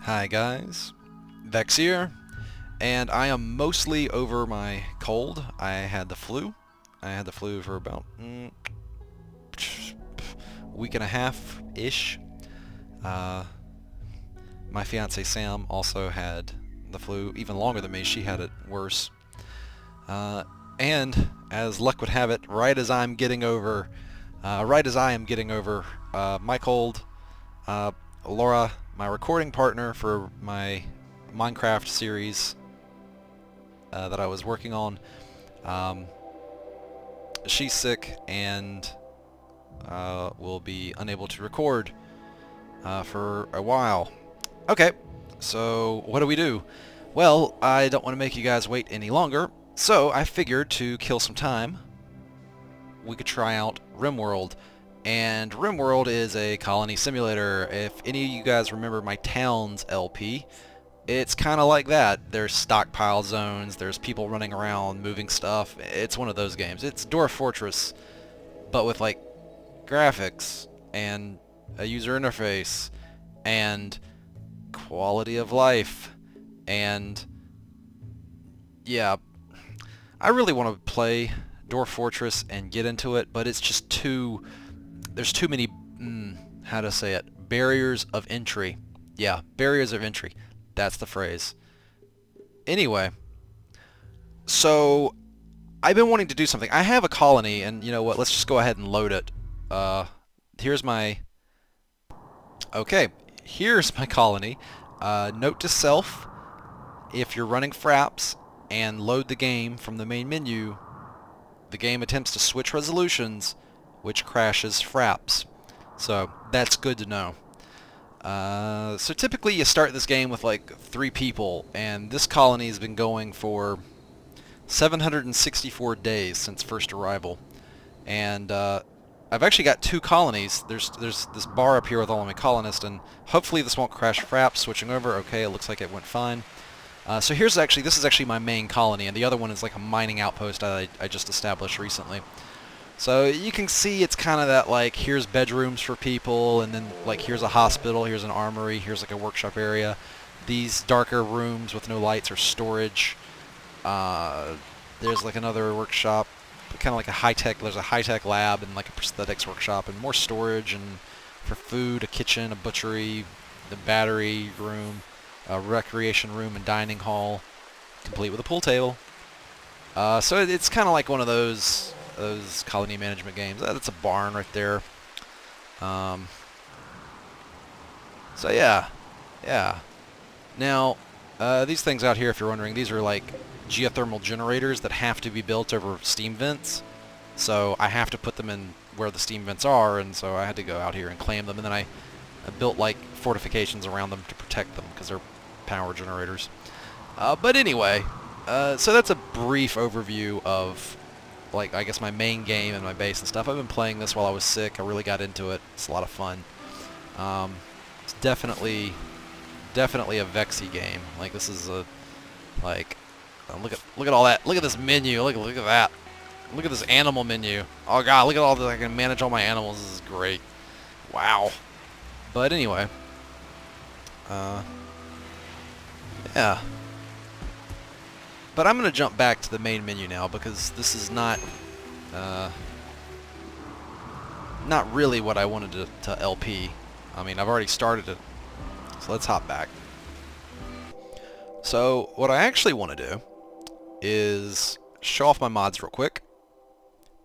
Hi guys, Vechs here, and I am mostly over my cold. I had the flu. I had the flu for about a week and a half-ish. My fiance Sam also had the flu, even longer than me. She had it worse. And as luck would have it, right as I am getting over my cold, Laura, my recording partner for my Minecraft series that I was working on, she's sick and will be unable to record for a while. Okay, so what do? Well, I don't want to make you guys wait any longer, so I figured to kill some time, we could try out RimWorld. And RimWorld is a colony simulator. If any of you guys remember my Towns LP, it's kind of like that. There's stockpile zones, there's people running around, moving stuff. It's one of those games. It's Dwarf Fortress, but with like graphics and a user interface and quality of life. And yeah, I really want to play Dwarf Fortress and get into it, but it's just there's too many, how to say it, barriers of entry. Yeah, barriers of entry. That's the phrase. Anyway, so I've been wanting to do something. I have a colony, and you know what, let's just go ahead and load it. Here's my... Okay, here's my colony. Note to self, if you're running Fraps and load the game from the main menu, the game attempts to switch resolutions, which crashes Fraps. So that's good to know. So typically you start this game with like 3 people, and this colony has been going for 764 days since first arrival. And I've actually got 2 colonies. There's this bar up here with all of my colonists, and hopefully this won't crash Fraps switching over. Okay, it looks like it went fine. So this is actually my main colony, and the other one is like a mining outpost I just established recently. So you can see it's kind of that, like, here's bedrooms for people, and then like here's a hospital, here's an armory, here's like a workshop area. These darker rooms with no lights are storage. There's like another workshop, kind of like there's a high-tech lab and like a prosthetics workshop, and more storage and for food, a kitchen, a butchery, the battery room, a recreation room and dining hall, complete with a pool table. So it's kind of like one of those colony management games. That's a barn right there. So yeah. Now, these things out here, if you're wondering, these are like geothermal generators that have to be built over steam vents. So I have to put them in where the steam vents are, and so I had to go out here and claim them, and then I built like fortifications around them to protect them because they're power generators. But anyway, so that's a brief overview of, like, I guess my main game and my base and stuff. I've been playing this while I was sick. I really got into it. It's a lot of fun. It's definitely a Vexy game. Like, this is a, like, look at all that. Look at this menu. Look at that. Look at this animal menu. Oh god, look at all this. I can manage all my animals. This is great. Wow. But anyway, yeah. But I'm going to jump back to the main menu now, because this is not really what I wanted to LP. I mean, I've already started it, so let's hop back. So what I actually want to do is show off my mods real quick.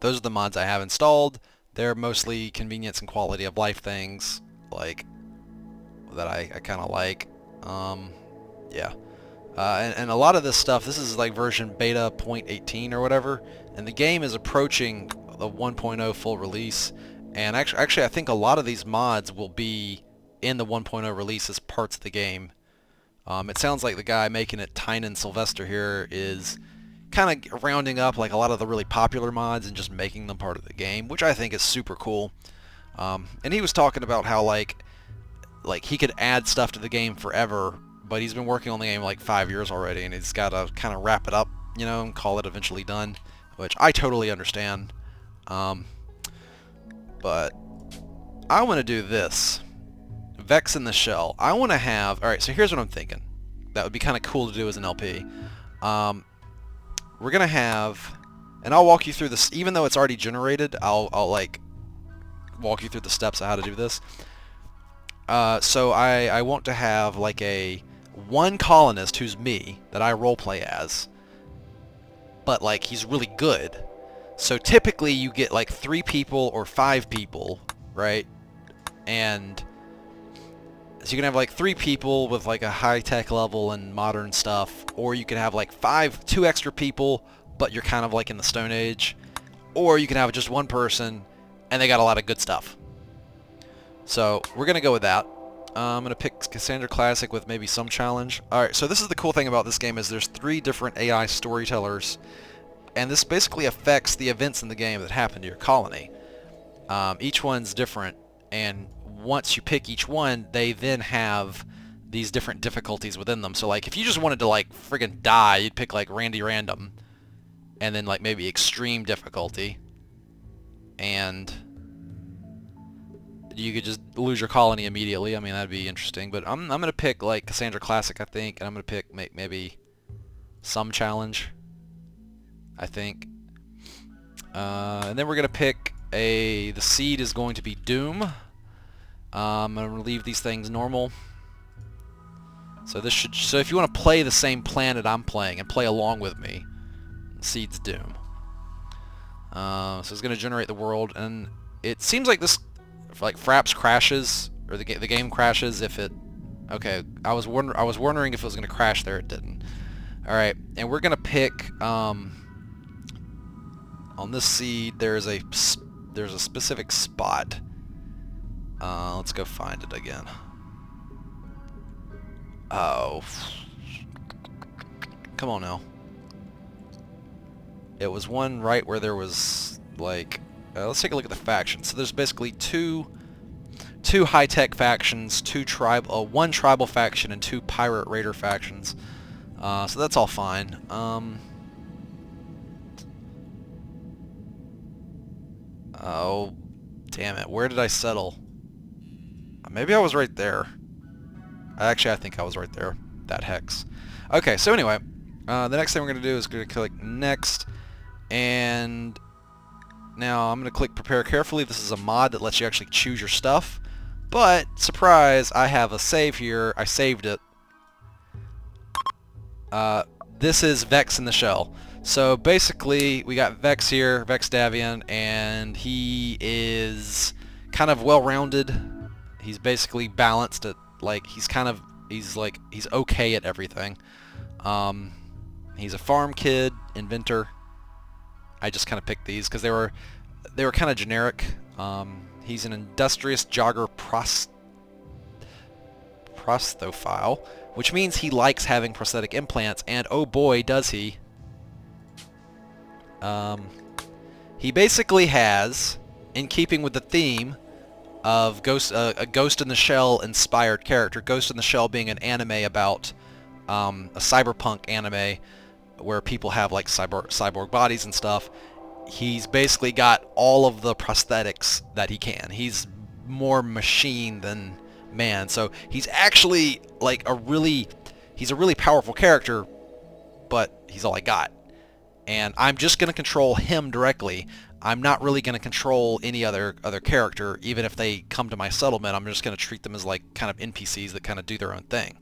Those are the mods I have installed. They're mostly convenience and quality of life things, like, that I kind of like. Yeah. And a lot of this stuff, this is like version beta 0.18 or whatever, and the game is approaching the 1.0 full release, and actually I think a lot of these mods will be in the 1.0 release as parts of the game. It sounds like the guy making it, Tynan Sylvester here, is kind of rounding up like a lot of the really popular mods and just making them part of the game, which I think is super cool. And he was talking about how like he could add stuff to the game forever, but he's been working on the game like 5 years already, and he's got to kind of wrap it up, you know, and call it eventually done, which I totally understand. But I want to do this. Vechs in the shell. I want to have... Alright, so here's what I'm thinking. That would be kind of cool to do as an LP. We're going to have... And I'll walk you through this, even though it's already generated, I'll like, walk you through the steps of how to do this. So I want to have, like, one colonist who's me, that I roleplay as, but, like, he's really good. So typically you get, like, 3 people or 5 people, right? And... So you can have like 3 people with like a high-tech level and modern stuff, or you can have like 2 extra people, but you're kind of like in the Stone Age, or you can have just 1 person and they got a lot of good stuff. So we're gonna go with that. I'm gonna pick Cassandra Classic with maybe some challenge. Alright, so this is the cool thing about this game is there's 3 different AI storytellers, and this basically affects the events in the game that happen to your colony. Each one's different, and once you pick each one, they then have these different difficulties within them. So like if you just wanted to like friggin' die, you'd pick like Randy Random, and then like maybe extreme difficulty, and you could just lose your colony immediately. I mean, that'd be interesting. But I'm gonna pick like Cassandra Classic, I think, and I'm gonna pick maybe some challenge, I think. And then we're gonna pick the seed is going to be Doom. I'm going to leave these things normal. So this should... So if you want to play the same planet I'm playing and play along with me, Seed's Doom. So it's going to generate the world, and it seems like this... Like Fraps crashes, or the game crashes if it... Okay, I was wondering if it was going to crash there. It didn't. Alright, and we're going to pick... on this seed, there's a specific spot. Let's go find it again. Oh. Come on now. It was one right where there was, like... let's take a look at the factions. So there's basically two high-tech factions, one tribal faction, and 2 pirate raider factions. So that's all fine. Oh, damn it. Where did I settle? Maybe I was right there. Actually, I think I was right there. That hex. Okay, so anyway, the next thing we're going to do is going to click Next, and now I'm going to click Prepare Carefully. This is a mod that lets you actually choose your stuff, but, surprise, I have a save here. I saved it. This is Vechs in the shell. So basically, we got Vechs here, Vechs Davian, and he is kind of well-rounded. He's basically balanced at, like, he's okay at everything. He's a farm kid, inventor. I just kind of picked these because they were kind of generic. He's an industrious jogger prosthophile, which means he likes having prosthetic implants, and oh boy, does he. He basically has, in keeping with the theme of a Ghost in the Shell inspired character, Ghost in the Shell being an anime about a cyberpunk anime where people have like cyborg bodies and stuff. He's basically got all of the prosthetics that he can. He's more machine than man, so he's actually like he's a really powerful character, but he's all I got. And I'm just going to control him directly. I'm not really going to control any other character, even if they come to my settlement. I'm just going to treat them as like kind of NPCs that kind of do their own thing.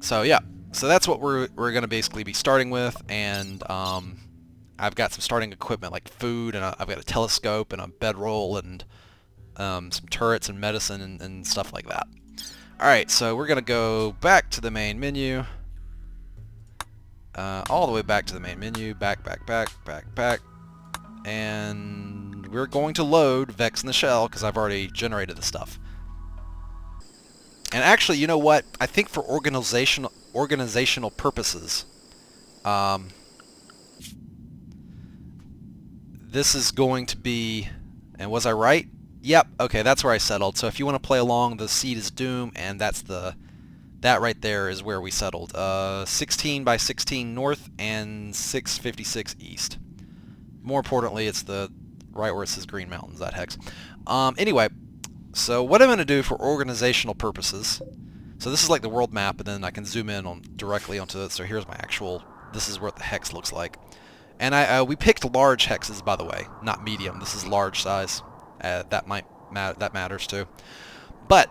So yeah, so that's what we're going to basically be starting with, and I've got some starting equipment like food, and I've got a telescope and a bedroll and some turrets and medicine and stuff like that. Alright, so we're going to go back to the main menu. All the way back to the main menu, back, and we're going to load Vechs in the Shell because I've already generated the stuff. And actually, you know what? I think for organizational purposes, this is going to be, and was I right? Yep, okay, that's where I settled. So if you want to play along, the seed is Doom, and that right there is where we settled. 16 by 16 north and 656 east. More importantly, it's the right where it says Green Mountains, that hex. Anyway, So what I'm going to do for organizational purposes, so this is like the world map, and then I can zoom in on directly onto it. So here's my actual, this is what the hex looks like. And we picked large hexes, by the way, not medium. This is large size. That matters too. But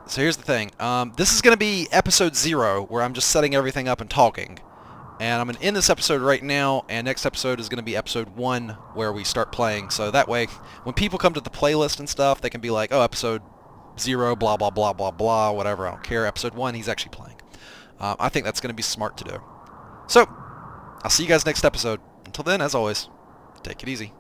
so here's the thing. This is going to be episode 0, where I'm just setting everything up and talking. And I'm going to end this episode right now, and next episode is going to be episode 1, where we start playing. So that way, when people come to the playlist and stuff, they can be like, oh, episode 0, blah, blah, blah, blah, blah, whatever, I don't care. Episode 1, he's actually playing. I think that's going to be smart to do. So, I'll see you guys next episode. Until then, as always, take it easy.